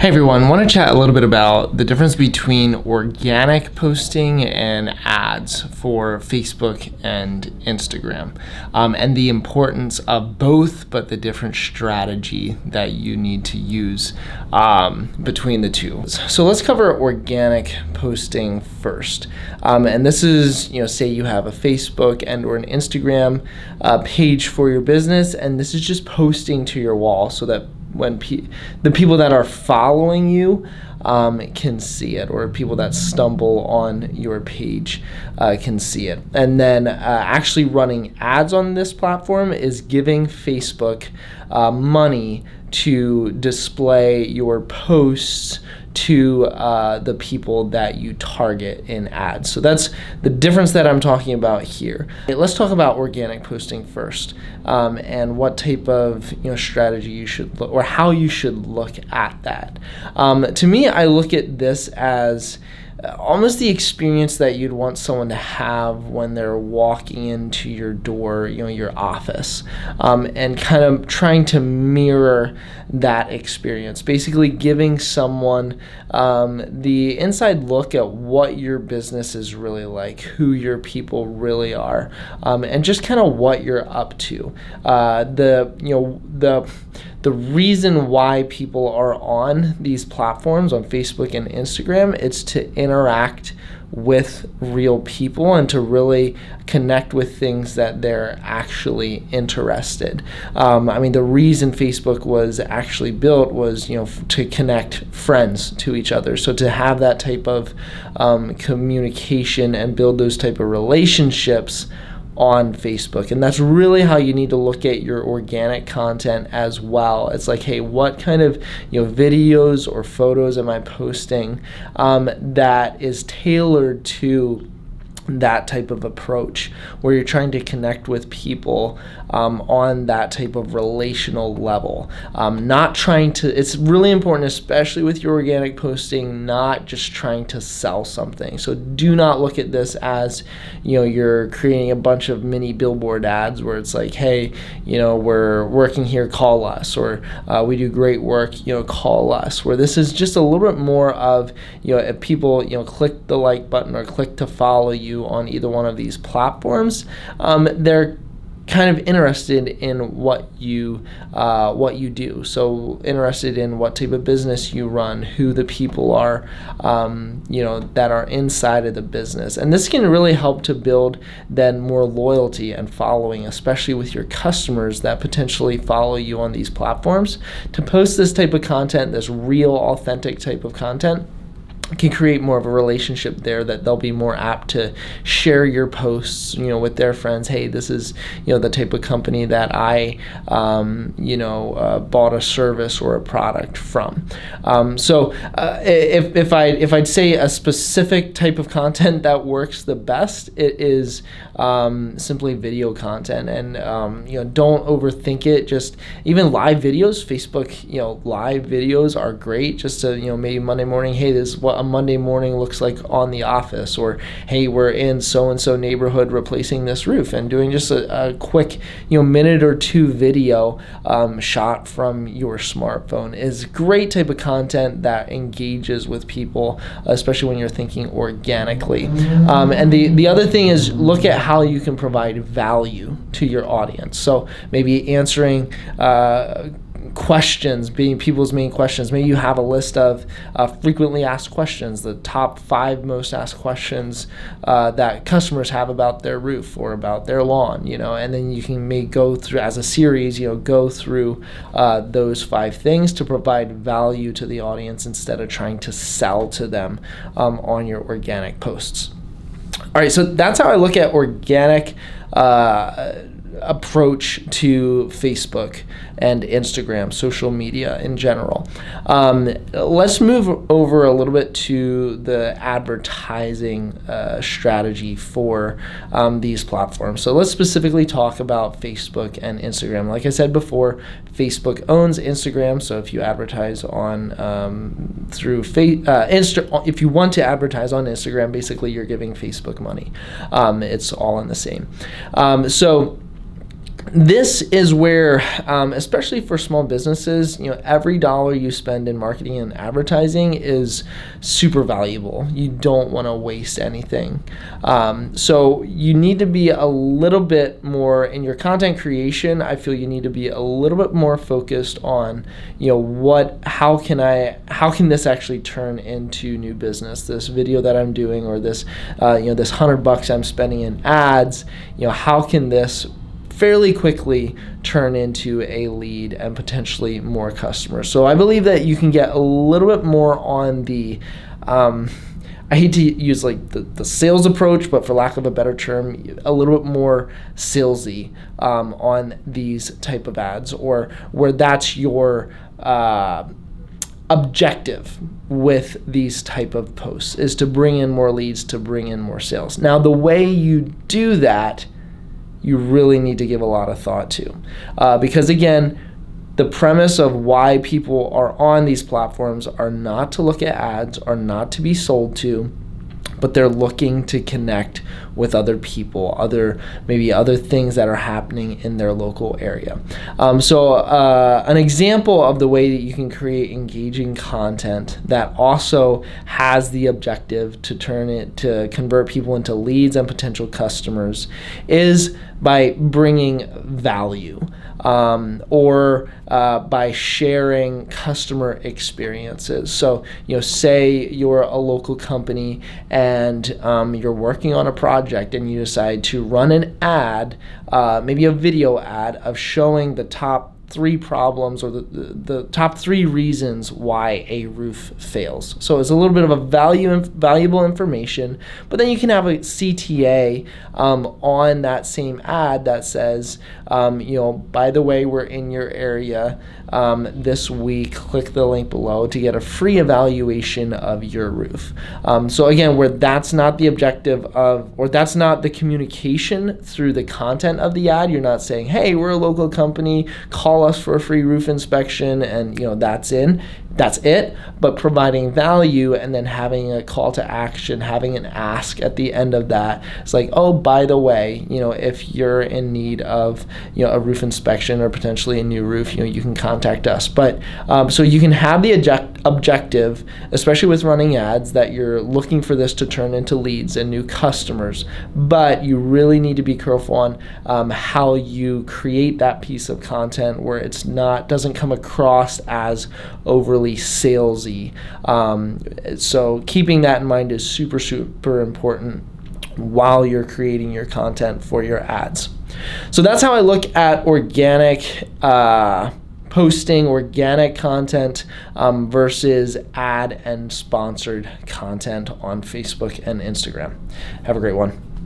Hey everyone, I want to chat a little bit about the difference between organic posting and ads for Facebook and Instagram, and the importance of both, but the different strategy that you need to use between the two. So let's cover organic posting first. And this is, say you have a Facebook and or an Instagram page for your business, and this is just posting to your wall so that when the people that are following you can see it, or people that stumble on your page can see it. And then actually running ads on this platform is giving Facebook money to display your posts to the people that you target in ads. So that's the difference that I'm talking about here. Let's talk about organic posting first, and what type of strategy you should look, or how you should look at that. To me, I look at this as almost the experience that you'd want someone to have when they're walking into your door, your office, and kind of trying to mirror that experience. Basically giving someone the inside look at what your business is really like, who your people really are, and just kind of what you're up to. The reason why people are on these platforms, on Facebook and Instagram, it's to interact with real people and to really connect with things that they're actually interested. The reason Facebook was actually built was, to connect friends to each other. So to have that type of communication and build those type of relationships on Facebook. And that's really how you need to look at your organic content as well. It's like, hey, what kind of videos or photos am I posting that is tailored to that type of approach, where you're trying to connect with people on that type of relational level. It's really important, especially with your organic posting, not just trying to sell something. So do not look at this as, you're creating a bunch of mini billboard ads where it's like, hey, we're working here, call us, or we do great work, call us, where this is just a little bit more of, if people, click the like button or click to follow you on either one of these platforms, they're kind of interested in what you do. So interested in what type of business you run, who the people are, that are inside of the business. And this can really help to build then more loyalty and following, especially with your customers that potentially follow you on these platforms. To post this type of content, this real, authentic type of content, can create more of a relationship there, that they'll be more apt to share your posts, with their friends. Hey, this is, the type of company that I, bought a service or a product from. If I'd say a specific type of content that works the best, it is simply video content. And don't overthink it. Just even live videos, Facebook, live videos are great. Just to maybe Monday morning, hey, this is what a Monday morning looks like on The Office, or hey, we're in so-and-so neighborhood replacing this roof, and doing just a quick minute or two video shot from your smartphone is great type of content that engages with people, especially when you're thinking organically. And the other thing is, look at how you can provide value to your audience. So maybe answering questions, being people's main questions. Maybe you have a list of frequently asked questions, the top 5 most asked questions that customers have about their roof or about their lawn, and then you can go through as a series, go through those 5 things to provide value to the audience instead of trying to sell to them on your organic posts. All right, so that's how I look at organic approach to Facebook and Instagram, social media in general. Let's move over a little bit to the advertising strategy for these platforms. So let's specifically talk about Facebook and Instagram. Like I said before, Facebook owns Instagram, so if you advertise on if you want to advertise on Instagram, basically you're giving Facebook money. It's all in the same. So this is where, especially for small businesses, every dollar you spend in marketing and advertising is super valuable. You don't want to waste anything. So you need to be a little bit more in your content creation. I feel you need to be a little bit more focused on, how can this actually turn into new business? This video that I'm doing, or this, this $100 I'm spending in ads, how can this fairly quickly turn into a lead and potentially more customers? So I believe that you can get a little bit more on the, I hate to use like the sales approach, but for lack of a better term, a little bit more salesy on these type of ads, or where that's your objective with these type of posts, is to bring in more leads, to bring in more sales. Now, the way you do that, you really need to give a lot of thought to, because again, the premise of why people are on these platforms are not to look at ads, are not to be sold to, but they're looking to connect with other people, maybe other things that are happening in their local area. So an example of the way that you can create engaging content that also has the objective to convert people into leads and potential customers is by bringing value, or by sharing customer experiences. So, say you're a local company and you're working on a project and you decide to run an ad, maybe a video ad of showing the top 3 problems, or the top 3 reasons why a roof fails. So it's a little bit of a valuable information, but then you can have a CTA on that same ad that says, by the way, we're in your area this week, click the link below to get a free evaluation of your roof. So again, where that's not the objective of, or that's not the communication through the content of the ad, you're not saying, hey, we're a local company, call us for a free roof inspection, and that's it, but providing value and then having a call to action, having an ask at the end of that. It's like, oh, by the way, if you're in need of a roof inspection or potentially a new roof, you can contact us. But so you can have the objective, especially with running ads, that you're looking for this to turn into leads and new customers, but you really need to be careful on how you create that piece of content where doesn't come across as overly salesy. So keeping that in mind is super, super important while you're creating your content for your ads. So that's how I look at organic posting, organic content versus ad and sponsored content on Facebook and Instagram. Have a great one.